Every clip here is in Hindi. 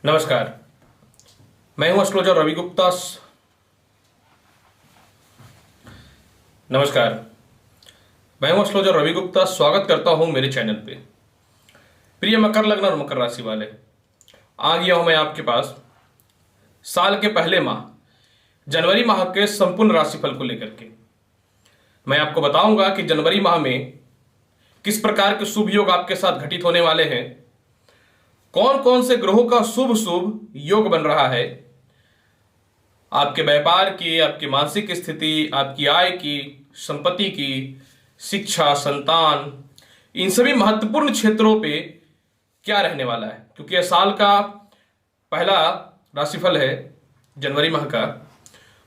नमस्कार। मैं हूं एस्ट्रोलॉजर रवि गुप्ता। नमस्कार। मैं हूं एस्ट्रोलॉजर रवि गुप्ता। स्वागत करता हूं मेरे चैनल पे। प्रिय मकर लग्न और मकर राशि वाले, आ गया हूं मैं आपके पास साल के पहले माह जनवरी माह के संपूर्ण राशिफल को लेकर के। मैं आपको बताऊंगा कि जनवरी माह में किस प्रकार के शुभ योग आपके साथ घटित होने वाले हैं, कौन कौन से ग्रहों का शुभ शुभ योग बन रहा है, आपके व्यापार की, आपकी मानसिक स्थिति, आपकी आय की, संपत्ति की, शिक्षा, संतान, इन सभी महत्वपूर्ण क्षेत्रों पे क्या रहने वाला है। क्योंकि यह साल का पहला राशिफल है जनवरी माह का,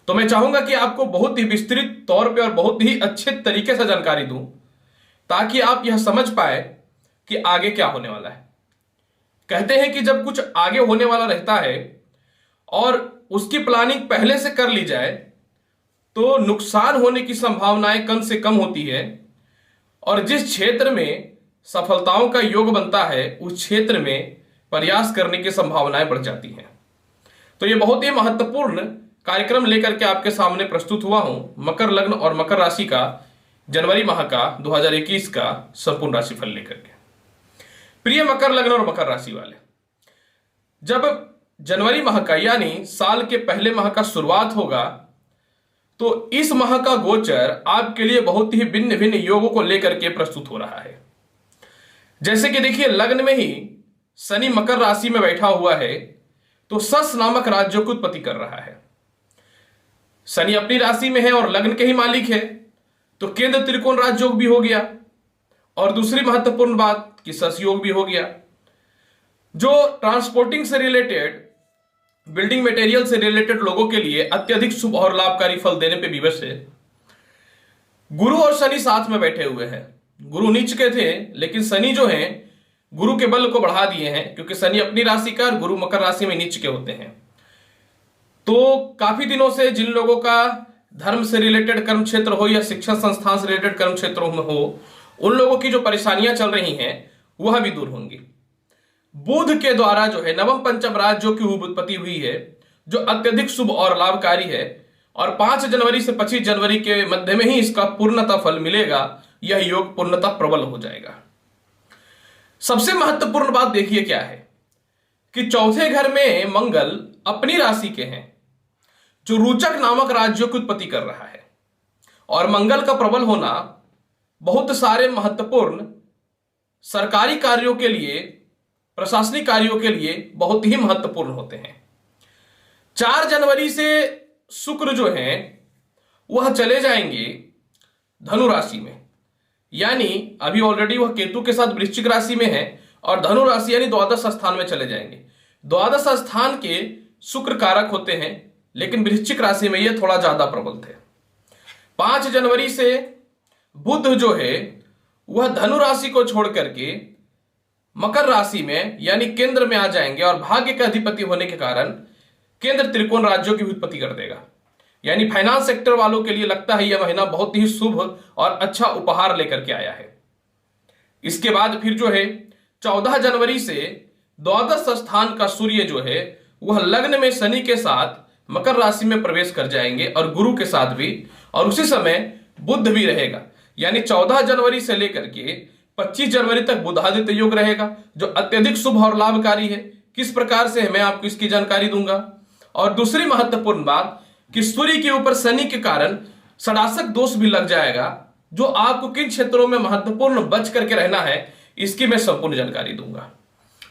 तो मैं चाहूंगा कि आपको बहुत ही विस्तृत तौर पे और बहुत ही अच्छे तरीके से जानकारी दूं, ताकि आप यह समझ पाए कि आगे क्या होने वाला है। कहते हैं कि जब कुछ आगे होने वाला रहता है और उसकी प्लानिंग पहले से कर ली जाए तो नुकसान होने की संभावनाएं कम से कम होती है, और जिस क्षेत्र में सफलताओं का योग बनता है उस क्षेत्र में प्रयास करने की संभावनाएं बढ़ जाती हैं। तो ये बहुत ही महत्वपूर्ण कार्यक्रम लेकर के आपके सामने प्रस्तुत हुआ हूं, मकर लग्न और मकर राशि का जनवरी माह का 2021 का संपूर्ण राशिफल लेकर के। प्रिय मकर लग्न और मकर राशि वाले, जब जनवरी माह का यानी साल के पहले माह का शुरुआत होगा तो इस माह का गोचर आपके लिए बहुत ही भिन्न भिन्न योगों को लेकर के प्रस्तुत हो रहा है। जैसे कि देखिए, लग्न में ही शनि मकर राशि में बैठा हुआ है तो सस नामक राज्यों की उत्पत्ति कर रहा है। शनि अपनी राशि में है और लग्न के ही मालिक है, तो केंद्र त्रिकोण राजयोग भी हो गया। और दूसरी महत्वपूर्ण बात कि सस योग भी हो गया, जो ट्रांसपोर्टिंग से रिलेटेड, बिल्डिंग मटेरियल से रिलेटेड लोगों के लिए अत्यधिक शुभ और लाभकारी फल देने पे विवश है। गुरु और शनि साथ में बैठे हुए हैं। गुरु नीच के थे, लेकिन शनि जो है गुरु के बल को बढ़ा दिए हैं, क्योंकि शनि अपनी राशि का और गुरु मकर राशि में नीच के होते हैं। तो काफी दिनों से जिन लोगों का धर्म से रिलेटेड कर्म क्षेत्र हो या शिक्षण संस्थान से रिलेटेड कर्म क्षेत्रों में हो, उन लोगों की जो परेशानियां चल रही हैं वह भी दूर होंगी। बुध के द्वारा जो है नवम पंचम राज्यों की उत्पत्ति हुई है, जो अत्यधिक शुभ और लाभकारी है, और 5 जनवरी से 25 जनवरी के मध्य में ही इसका पूर्णतः फल मिलेगा। यह योग पूर्णतः प्रबल हो जाएगा। सबसे महत्वपूर्ण बात देखिए क्या है कि चौथे घर में मंगल अपनी राशि के हैं, जो रोचक नामक राज्यों की उत्पत्ति कर रहा है। और मंगल का प्रबल होना बहुत सारे महत्वपूर्ण सरकारी कार्यों के लिए, प्रशासनिक कार्यों के लिए बहुत ही महत्वपूर्ण होते हैं। 4 जनवरी से शुक्र जो है वह चले जाएंगे धनु राशि में, यानी अभी ऑलरेडी वह केतु के साथ वृश्चिक राशि में है, और धनु राशि यानी द्वादश स्थान में चले जाएंगे। द्वादश स्थान के शुक्र कारक होते हैं, लेकिन वृश्चिक राशि में यह थोड़ा ज्यादा प्रबल थे। 5 जनवरी से बुध जो है वह धनु राशि को छोड़ करके मकर राशि में यानी केंद्र में आ जाएंगे, और भाग्य के अधिपति होने के कारण केंद्र त्रिकोण राज्यों की उत्पत्ति कर देगा। यानी फाइनेंस सेक्टर वालों के लिए लगता है यह महीना बहुत ही शुभ और अच्छा उपहार लेकर के आया है। इसके बाद फिर जो है 14 जनवरी से द्वादश स्थान का सूर्य जो है वह लग्न में शनि के साथ मकर राशि में प्रवेश कर जाएंगे, और गुरु के साथ भी, और उसी समय बुध भी रहेगा। यानी 14 जनवरी से लेकर के 25 जनवरी तक बुधादित्य योग रहेगा, जो अत्यधिक शुभ और लाभकारी है। किस प्रकार से है मैं आपको इसकी जानकारी दूंगा। और दूसरी महत्वपूर्ण बात कि सूर्य के ऊपर शनि के कारण षडाशक दोष भी लग जाएगा, जो आपको किन क्षेत्रों में महत्वपूर्ण बच करके रहना है इसकी मैं संपूर्ण जानकारी दूंगा।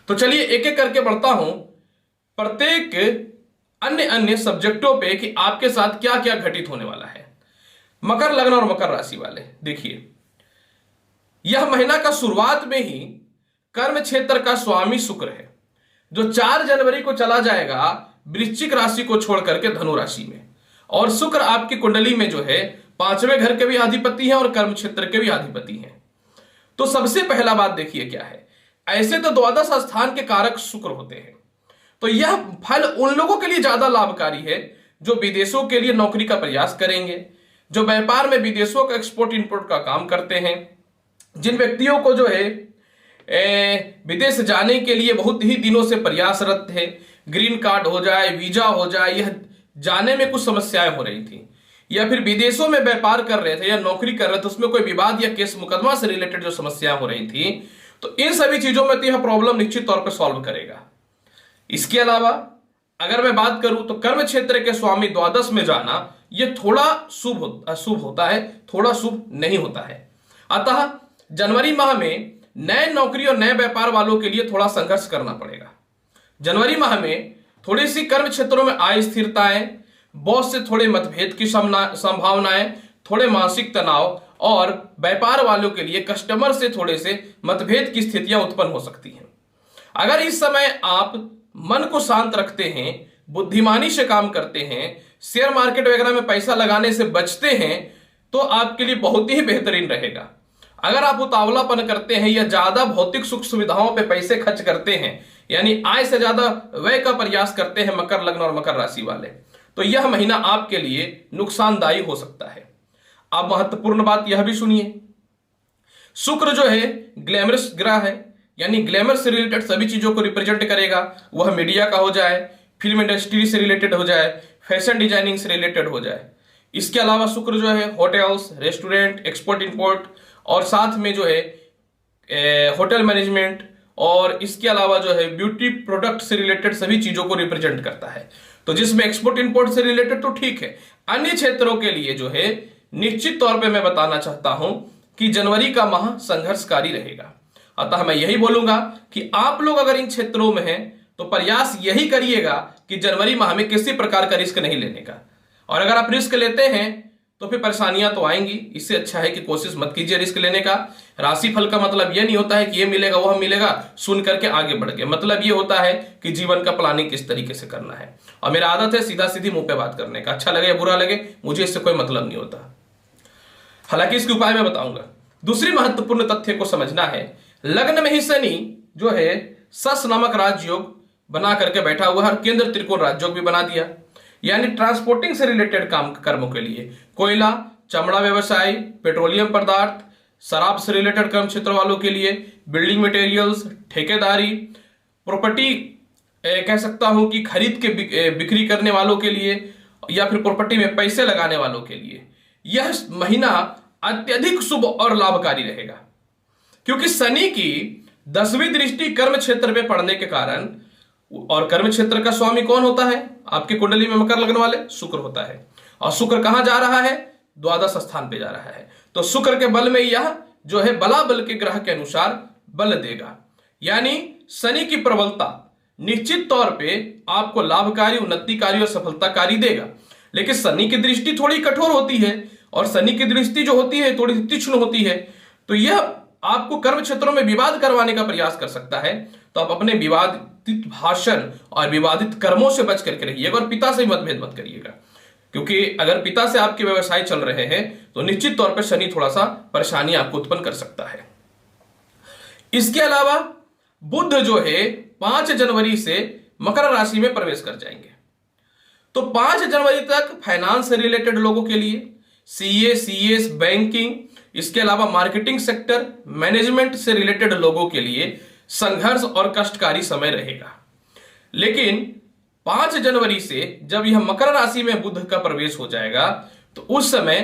तो चलिए एक एक करके बढ़ता हूं प्रत्येक अन्य अन्य सब्जेक्टों पे कि आपके साथ क्या क्या घटित होने वाला है। मकर लग्न और मकर राशि वाले, देखिए, यह महीना का शुरुआत में ही कर्म क्षेत्र का स्वामी शुक्र है, जो 4 जनवरी को चला जाएगा वृश्चिक राशि को छोड़ करके धनु राशि में। और शुक्र आपकी कुंडली में जो है 5वें घर के भी अधिपति हैं और कर्म क्षेत्र के भी अधिपति हैं। तो सबसे पहला बात देखिए क्या है, ऐसे तो द्वादश स्थान के कारक शुक्र होते हैं, तो यह फल उन लोगों के लिए ज्यादा लाभकारी है जो विदेशों के लिए नौकरी का प्रयास करेंगे, जो व्यापार में विदेशों का एक्सपोर्ट इंपोर्ट का काम करते हैं, जिन व्यक्तियों को जो है विदेश जाने के लिए बहुत ही दिनों से प्रयासरत है, ग्रीन कार्ड हो जाए, वीजा हो जाए, यह जाने में कुछ समस्याएं हो रही थी, या फिर विदेशों में व्यापार कर रहे थे या नौकरी कर रहे थे, उसमें कोई विवाद या केस मुकदमा से रिलेटेड जो समस्याएं हो रही थी, तो इन सभी चीजों में तो यह प्रॉब्लम निश्चित तौर पर सॉल्व करेगा। इसके अलावा अगर मैं बात करूं तो कर्म क्षेत्र के स्वामी द्वादश में जाना यह थोड़ा शुभ होता है, थोड़ा शुभ नहीं होता है। अतः जनवरी माह में नए नौकरी और नए व्यापार वालों के लिए थोड़ा संघर्ष करना पड़ेगा। जनवरी माह में थोड़ी सी कर्म क्षेत्रों में आय स्थिरताएं, बॉस से थोड़े मतभेद की संभावनाएं, थोड़े मानसिक तनाव, और व्यापार वालों के लिए कस्टमर से थोड़े से मतभेद की स्थितियां उत्पन्न हो सकती हैं। अगर इस समय आप मन को शांत रखते हैं, बुद्धिमानी से काम करते हैं, शेयर मार्केट वगैरह में पैसा लगाने से बचते हैं, तो आपके लिए बहुत ही बेहतरीन रहेगा। अगर आप उतावलापन करते हैं या ज्यादा भौतिक सुख सुविधाओं पे पैसे खर्च करते हैं, यानी आय से ज्यादा व्यय का प्रयास करते हैं मकर लग्न और मकर राशि वाले, तो यह महीना आपके लिए नुकसानदायी हो सकता है। आप महत्वपूर्ण बात यह भी सुनिए, शुक्र जो है ग्लैमरस ग्रह है, यानी ग्लैमर से रिलेटेड सभी चीजों को रिप्रेजेंट करेगा। वह मीडिया का हो जाए, फिल्म इंडस्ट्री से रिलेटेड हो जाए, फैशन डिजाइनिंग से रिलेटेड हो जाए। इसके अलावा शुक्र जो है होटल्स, रेस्टोरेंट, एक्सपोर्ट इंपोर्ट, और साथ में जो है होटल मैनेजमेंट, और इसके अलावा जो है ब्यूटी प्रोडक्ट से रिलेटेड सभी चीजों को रिप्रेजेंट करता है। तो जिसमें एक्सपोर्ट इंपोर्ट से रिलेटेड तो ठीक है, अन्य क्षेत्रों के लिए जो है निश्चित तौर पे मैं बताना चाहता हूं कि जनवरी का माह संघर्षकारी रहेगा। अतः मैं यही बोलूंगा कि आप लोग अगर इन क्षेत्रों में हैं तो प्रयास यही करिएगा कि जनवरी माह में किसी प्रकार का रिस्क नहीं लेने का, और अगर आप रिस्क लेते हैं तो फिर परेशानियां तो आएंगी। इससे अच्छा है कि कोशिश मत कीजिए रिस्क लेने का। राशिफल का मतलब यह नहीं होता है कि ये मिलेगा वह मिलेगा सुन करके आगे बढ़ गए, मतलब ये होता है कि जीवन का प्लानिंग किस तरीके से करना है। और मेरा आदत है सीधा सीधी मुंह पे बात करने का, अच्छा लगे या बुरा लगे मुझे इससे कोई मतलब नहीं होता। हालांकि इसके उपाय मैं बताऊंगा। दूसरी महत्वपूर्ण तथ्य को समझना है, लग्न में ही शनि जो है सस नामक राजयोग बना करके बैठा हुआ है, और केंद्र त्रिकोण राजयोग भी बना दिया, यानी ट्रांसपोर्टिंग से रिलेटेड काम कर्मों के लिए कोयला, चमड़ा व्यवसाय, पेट्रोलियम पदार्थ, शराब से रिलेटेड कर्म क्षेत्र वालों के लिए, बिल्डिंग मटेरियल्स, ठेकेदारी, प्रॉपर्टी कह सकता हूं कि खरीद के बिक्री करने वालों के लिए, या फिर प्रॉपर्टी में पैसे लगाने वालों के लिए यह महीना अत्यधिक शुभ और लाभकारी रहेगा। क्योंकि शनि की 10वीं दृष्टि कर्म क्षेत्र में पड़ने के कारण, और कर्म क्षेत्र का स्वामी कौन होता है आपकी कुंडली में मकर लग्न वाले? शुक्र होता है। और शुक्र कहां जा रहा है? द्वादश स्थान पे जा रहा है। तो शुक्र के बल में यह जो है बला बल के ग्रह के अनुसार बल देगा, यानी शनि की प्रबलता निश्चित तौर पे आपको लाभकारी, उन्नतिकारी और सफलताकारी देगा। लेकिन शनि की दृष्टि थोड़ी कठोर होती है, और शनि की दृष्टि जो होती है थोड़ी तीक्ष्ण होती है, तो यह आपको कर्म क्षेत्रों में विवाद करवाने का प्रयास कर सकता है। तो आप अपने विवादित भाषण और विवादित कर्मों से बच करके रहिएगा, और पिता से मतभेद मत करिएगा, क्योंकि अगर पिता से आपके व्यवसाय चल रहे हैं तो निश्चित तौर पर शनि थोड़ा सा परेशानी आपको उत्पन्न कर सकता है। इसके अलावा बुध जो है 5 जनवरी से मकर राशि में प्रवेश कर जाएंगे। तो 5 जनवरी तक फाइनेंस से रिलेटेड लोगों के लिए, सीए, सीएस, बैंकिंग, इसके अलावा मार्केटिंग सेक्टर, मैनेजमेंट से रिलेटेड लोगों के लिए संघर्ष और कष्टकारी समय रहेगा। लेकिन 5 जनवरी से जब यह मकर राशि में बुध का प्रवेश हो जाएगा, तो उस समय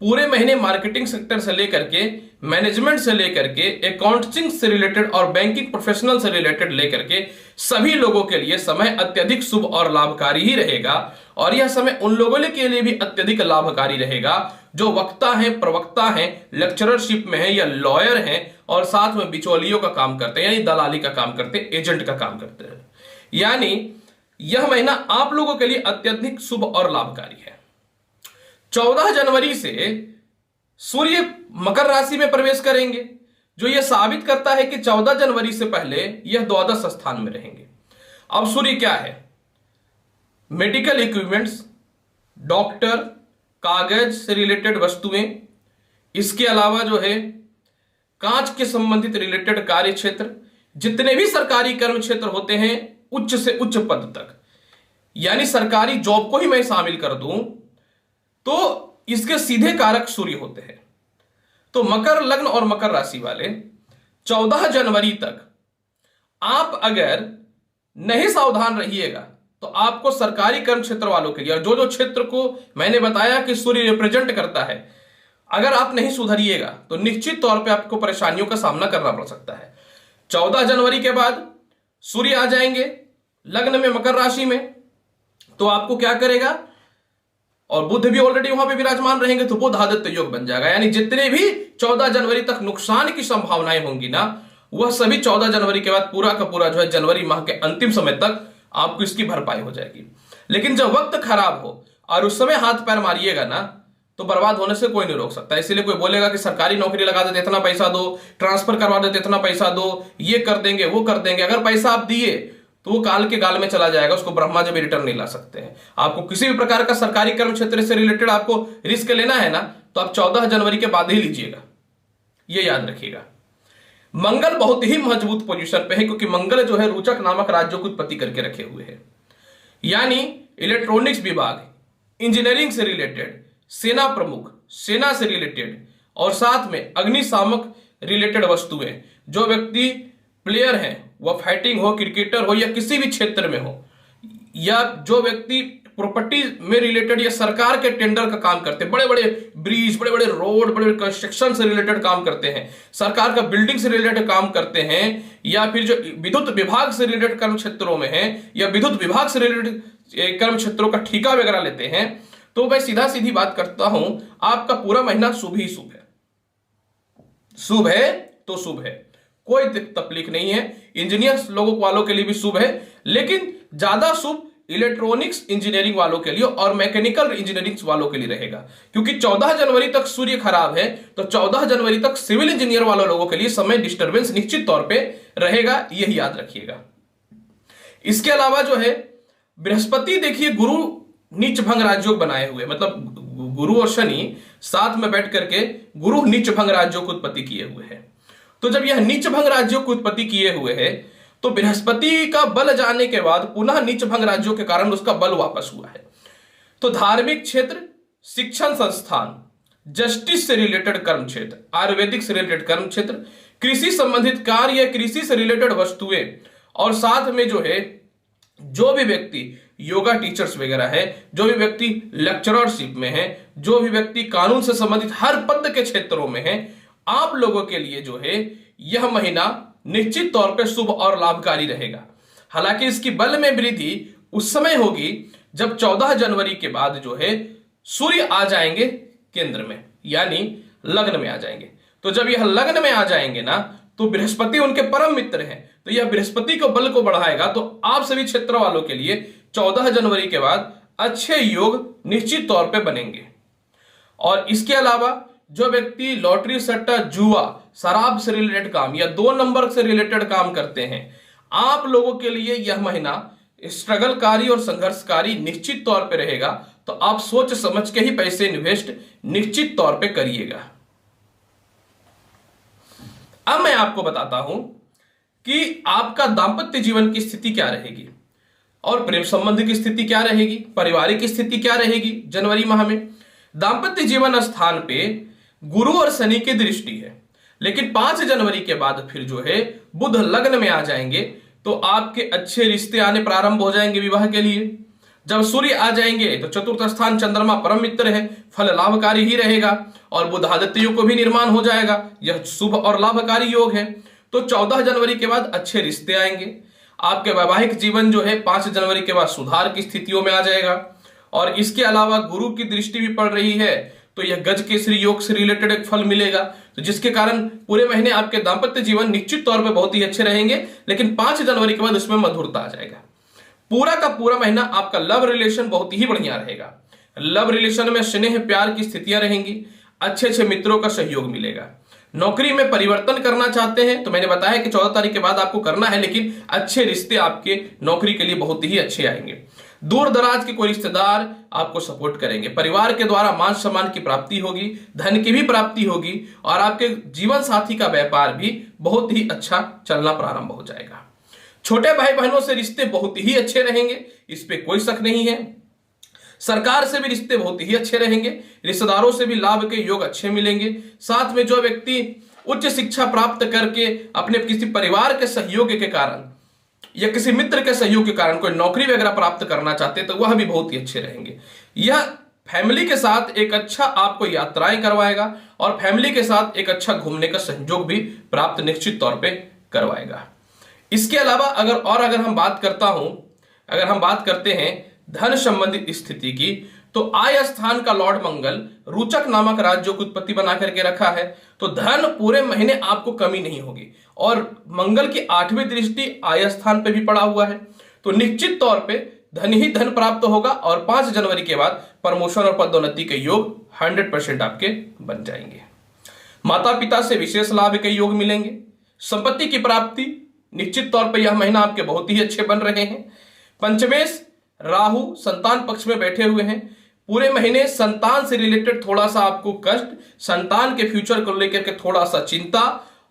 पूरे महीने मार्केटिंग सेक्टर से लेकर के, मैनेजमेंट से लेकर के, अकाउंटिंग से रिलेटेड और बैंकिंग प्रोफेशनल से रिलेटेड लेकर के सभी लोगों के लिए समय अत्यधिक शुभ और लाभकारी ही रहेगा। और यह समय उन लोगों के लिए भी अत्यधिक लाभकारी रहेगा जो वक्ता हैं, प्रवक्ता हैं, लेक्चररशिप में हैं या लॉयर हैं, और साथ में बिचौलियों का काम करते हैं, यानी दलाली का काम करते हैं, एजेंट का काम करते हैं। यानी यह महीना आप लोगों के लिए अत्यधिक शुभ और लाभकारी है। 14 जनवरी से सूर्य मकर राशि में प्रवेश करेंगे, जो यह साबित करता है कि 14 जनवरी से पहले यह द्वादश स्थान में रहेंगे। अब सूर्य क्या है? मेडिकल इक्विपमेंट्स, डॉक्टर, कागज से रिलेटेड वस्तुएं, इसके अलावा जो है कांच के संबंधित रिलेटेड कार्य क्षेत्र, जितने भी सरकारी कर्म क्षेत्र होते हैं उच्च से उच्च पद तक, यानी सरकारी जॉब को ही मैं शामिल कर दूं तो इसके सीधे कारक सूर्य होते हैं। तो मकर लग्न और मकर राशि वाले 14 जनवरी तक आप अगर नहीं सावधान रहिएगा तो आपको सरकारी कर्म क्षेत्र वालों के लिए, और जो जो क्षेत्र को मैंने बताया कि सूर्य रिप्रेजेंट करता है, अगर आप नहीं सुधरिएगा तो निश्चित तौर पे आपको परेशानियों का सामना करना पड़ सकता है। 14 जनवरी के बाद सूर्य आ जाएंगे लग्न में मकर राशि में, तो आपको क्या करेगा, और बुध भी ऑलरेडी वहां पे विराजमान रहेंगे, तो बुध आदित्य योग बन जाएगा। यानी जितने भी 14 जनवरी तक नुकसान की संभावनाएं होंगी ना, वह सभी 14 जनवरी के बाद पूरा का पूरा जो है जनवरी माह के अंतिम समय तक आपको इसकी भरपाई हो जाएगी। लेकिन जब वक्त खराब हो और उस समय हाथ पैर मारिएगा ना, तो बर्बाद होने से कोई नहीं रोक सकता। इसीलिए कोई बोलेगा कि सरकारी नौकरी लगा देते इतना पैसा दो, ट्रांसफर करवा देते इतना पैसा दो, ये कर देंगे वो कर देंगे, अगर पैसा आप दिए तो वो काल के गाल में चला जाएगा, उसको ब्रह्मा जी भी रिटर्न नहीं ला सकते हैं। आपको किसी भी प्रकार का सरकारी कर्म क्षेत्र से रिलेटेड आपको रिस्क लेना है ना, तो आप 14 जनवरी के बाद ही लीजिएगा, ये याद रखिएगा। मंगल बहुत ही मजबूत पोजीशन पे है, क्योंकि मंगल जो है रोचक नामक राज्यों को उत्पत्ति करके रखे हुए है। यानी इलेक्ट्रॉनिक्स विभाग, इंजीनियरिंग से रिलेटेड, सेना प्रमुख, सेना से रिलेटेड, और साथ में अग्निशामक रिलेटेड वस्तुएं, जो व्यक्ति प्लेयर हैं, वह फाइटिंग हो, क्रिकेटर हो, या किसी भी क्षेत्र में हो, या जो व्यक्ति प्रॉपर्टी में रिलेटेड या सरकार के टेंडर का काम करते हैं, बड़े बड़े ब्रिज, बड़े बड़े रोड, बड़े बड़े कंस्ट्रक्शन से रिलेटेड काम करते हैं, सरकार का बिल्डिंग से रिलेटेड काम करते हैं, या फिर जो विद्युत विभाग से रिलेटेड कर्म क्षेत्रों में है, या विद्युत विभाग से रिलेटेड कर्म क्षेत्रों का ठेका वगैरह लेते हैं, तो मैं सीधा सीधी बात करता हूं, आपका पूरा महीना शुभ ही शुभ है। शुभ है तो शुभ है, कोई तकलीफ नहीं है। इंजीनियर्स लोगों वालों के लिए भी शुभ है, लेकिन ज्यादा शुभ इलेक्ट्रॉनिक्स इंजीनियरिंग वालों के लिए और मैकेनिकल इंजीनियरिंग वालों के लिए रहेगा, क्योंकि 14 जनवरी तक सूर्य खराब है, तो 14 जनवरी तक सिविल इंजीनियर वाले लोगों के लिए समय डिस्टर्बेंस निश्चित तौर पे रहेगा, यही याद रखिएगा। इसके अलावा जो है बृहस्पति, देखिए गुरु नीच भंग राजयोग बनाए हुए, मतलब गुरु और शनि साथ में बैठ करके गुरु नीच भंग राज्यों को उत्पत्ति किए हुए हैं। तो जब यह नीच भंग राज्यों को उत्पत्ति किए हुए है, तो बृहस्पति का बल जाने के बाद पुनः नीच भंग राज्यों के कारण उसका बल वापस हुआ है। तो धार्मिक क्षेत्र, शिक्षण संस्थान, जस्टिस से रिलेटेड कर्म क्षेत्र, आयुर्वेदिक से रिलेटेड कर्म क्षेत्र, कृषि संबंधित कार्य, कृषि से रिलेटेड वस्तुएं, और साथ में जो है जो भी व्यक्ति योगा टीचर्स वगैरह है, जो भी व्यक्ति लेक्चररशिप में है, जो भी व्यक्ति कानून से संबंधित हर पद के क्षेत्रों में है, आप लोगों के लिए जो है यह महीना निश्चित तौर पे शुभ और लाभकारी रहेगा। हालांकि इसकी बल में वृद्धि उस समय होगी जब 14 जनवरी के बाद जो है सूर्य आ जाएंगे केंद्र में, यानी लग्न में आ जाएंगे। तो जब यह लग्न में आ जाएंगे ना, तो बृहस्पति उनके परम मित्र हैं, तो यह बृहस्पति को बल को बढ़ाएगा। तो आप सभी क्षेत्र वालों के लिए 14 जनवरी के बाद अच्छे योग निश्चित तौर पे बनेंगे। और इसके अलावा जो व्यक्ति लॉटरी, सट्टा, जुआ, शराब से रिलेटेड काम या 2 नंबर से रिलेटेड काम करते हैं, आप लोगों के लिए यह महीना स्ट्रगलकारी और संघर्षकारी निश्चित तौर पे रहेगा। तो आप सोच समझ के ही पैसे इन्वेस्ट निश्चित तौर पे करिएगा। अब मैं आपको बताता हूं कि आपका दांपत्य जीवन की स्थिति क्या रहेगी और प्रेम संबंध की स्थिति क्या रहेगी, पारिवारिक स्थिति क्या रहेगी। जनवरी माह में दांपत्य जीवन स्थान पे गुरु और शनि की दृष्टि है, लेकिन 5 जनवरी के बाद फिर जो है बुध लग्न में आ जाएंगे, तो आपके अच्छे रिश्ते आने प्रारंभ हो जाएंगे विवाह के लिए। जब सूर्य आ जाएंगे तो चतुर्थ स्थान चंद्रमा परम मित्र है, फल लाभकारी ही रहेगा, और बुध आदित्य योग को भी निर्माण हो जाएगा, यह शुभ और लाभकारी योग है। तो 14 जनवरी के बाद अच्छे रिश्ते आएंगे। आपके वैवाहिक जीवन जो है 5 जनवरी के बाद सुधार की स्थितियों में आ जाएगा। और इसके अलावा गुरु की दृष्टि भी पड़ रही है, तो यह गज केसरी योग से रिलेटेड एक फल मिलेगा, तो जिसके कारण पूरे महीने आपके दांपत्य जीवन निश्चित तौर पे बहुत ही अच्छे रहेंगे। लेकिन 5 जनवरी के बाद उसमें मधुरता आ जाएगा। पूरा का पूरा महीना आपका लव रिलेशन बहुत ही बढ़िया रहेगा। लव रिलेशन में स्नेह प्यार की स्थितियां रहेंगी, अच्छे अच्छे मित्रों का सहयोग मिलेगा। नौकरी में परिवर्तन करना चाहते हैं तो मैंने बताया कि 14 तारीख के बाद आपको करना है, लेकिन अच्छे रिश्ते आपके नौकरी के लिए बहुत ही अच्छे आएंगे। दूर दराज के कोई रिश्तेदार आपको सपोर्ट करेंगे, परिवार के द्वारा मान सम्मान की प्राप्ति होगी, धन की भी प्राप्ति होगी, और आपके जीवन साथी का व्यापार भी बहुत ही अच्छा चलना प्रारंभ हो जाएगा। छोटे भाई बहनों से रिश्ते बहुत ही अच्छे रहेंगे, इस पे कोई शक नहीं है। सरकार से भी रिश्ते बहुत ही अच्छे रहेंगे, रिश्तेदारों से भी लाभ के योग अच्छे मिलेंगे। साथ में जो व्यक्ति उच्च शिक्षा प्राप्त करके अपने किसी परिवार के सहयोग के कारण या किसी मित्र के सहयोग के कारण कोई नौकरी वगैरह प्राप्त करना चाहते हैं तो वह भी बहुत ही अच्छे रहेंगे। यह फैमिली के साथ एक अच्छा आपको यात्राएं करवाएगा और फैमिली के साथ एक अच्छा घूमने का संयोग भी प्राप्त निश्चित तौर पे करवाएगा। इसके अलावा अगर हम बात करते हैं धन संबंधित स्थिति की, तो आय स्थान का लॉर्ड मंगल रुचक नामक राज्यों की उत्पत्ति बना करके रखा है, तो धन पूरे महीने आपको कमी नहीं होगी। और मंगल की 8वीं दृष्टि आय स्थान पे भी पड़ा हुआ है, तो निश्चित तौर पे धन ही धन प्राप्त होगा और 5 जनवरी के बाद प्रमोशन और पदोन्नति के योग 100% आपके बन जाएंगे। माता पिता से विशेष लाभ के योग मिलेंगे। संपत्ति की प्राप्ति निश्चित तौर पे यह महीना आपके बहुत ही अच्छे बन रहे हैं। पंचमेश राहु संतान पक्ष में बैठे हुए हैं। पूरे महीने संतान से रिलेटेड थोड़ा सा आपको कष्ट, संतान के फ्यूचर को लेकर के थोड़ा सा चिंता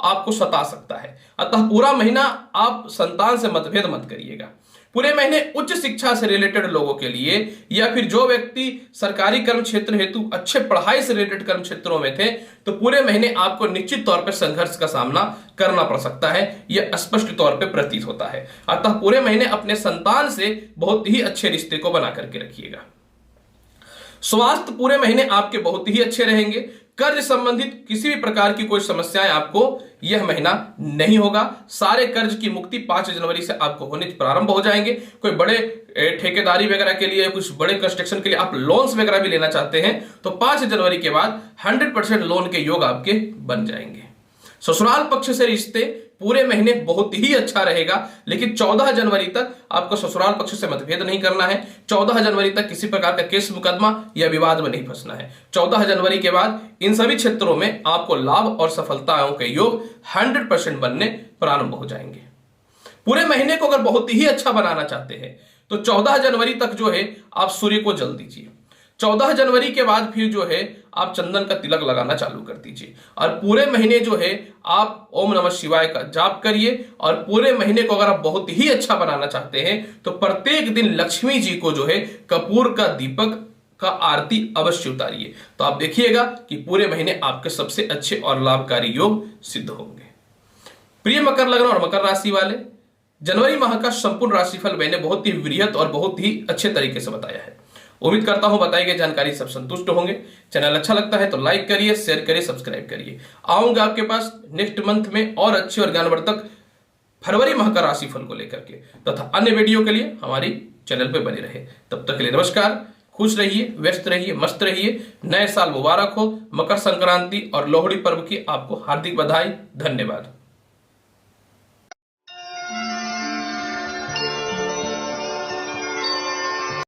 आपको सता सकता है। अतः पूरा महीना आप संतान से मतभेद मत करिएगा। पूरे महीने उच्च शिक्षा से रिलेटेड लोगों के लिए या फिर जो व्यक्ति सरकारी कर्म क्षेत्र हेतु अच्छे पढ़ाई से रिलेटेड कर्म क्षेत्रों में थे, तो पूरे महीने आपको निश्चित तौर पर संघर्ष का सामना करना पड़ सकता है, यह स्पष्ट तौर पर प्रतीत होता है। अतः पूरे महीने अपने संतान से बहुत ही अच्छे रिश्ते को बना करके रखिएगा। स्वास्थ्य पूरे महीने आपके बहुत ही अच्छे रहेंगे। कर्ज संबंधित किसी भी प्रकार की कोई समस्याएं आपको यह महीना नहीं होगा। सारे कर्ज की मुक्ति 5 जनवरी से आपको होने प्रारंभ हो जाएंगे। कोई बड़े ठेकेदारी वगैरह के लिए, कुछ बड़े कंस्ट्रक्शन के लिए आप लोन्स वगैरह भी लेना चाहते हैं, तो 5 जनवरी के बाद 100% लोन के योग आपके बन जाएंगे। ससुराल पक्ष से रिश्ते पूरे महीने बहुत ही अच्छा रहेगा, लेकिन 14 जनवरी तक आपको ससुराल पक्ष से मतभेद नहीं करना है। 14 जनवरी तक किसी प्रकार का केस मुकदमा या विवाद में नहीं फंसना है। 14 जनवरी के बाद इन सभी क्षेत्रों में आपको लाभ और सफलताओं के योग 100% बनने प्रारंभ हो जाएंगे। पूरे महीने को अगर बहुत ही अच्छा बनाना चाहते हैं तो 14 जनवरी तक जो है आप सूर्य को जल दीजिए। 14 जनवरी के बाद फिर जो है आप चंदन का तिलक लगाना चालू कर दीजिए और पूरे महीने जो है आप ओम नमः शिवाय का जाप करिए। और पूरे महीने को अगर आप बहुत ही अच्छा बनाना चाहते हैं तो प्रत्येक दिन लक्ष्मी जी को जो है कपूर का दीपक का आरती अवश्य उतारिए। तो आप देखिएगा कि पूरे महीने आपके सबसे अच्छे और लाभकारी योग सिद्ध होंगे। प्रिय मकर लग्न और मकर राशि वाले, जनवरी माह का संपूर्ण राशिफल मैंने बहुत ही वृहत और बहुत ही अच्छे तरीके से बताया है। उम्मीद करता हूं बताई गई जानकारी सब संतुष्ट होंगे। चैनल अच्छा लगता है तो लाइक करिए, शेयर करिए, सब्सक्राइब करिए। आऊंगा आपके पास नेक्स्ट मंथ में और अच्छे और ज्ञानवर्धक फरवरी माह का राशिफल को लेकर के तथा अन्य वीडियो के लिए हमारी चैनल पे बने रहे। तब तक के लिए नमस्कार। खुश रहिए, व्यस्त रहिए, मस्त रहिए। नए साल मुबारक हो। मकर संक्रांति और लोहड़ी पर्व की आपको हार्दिक बधाई। धन्यवाद।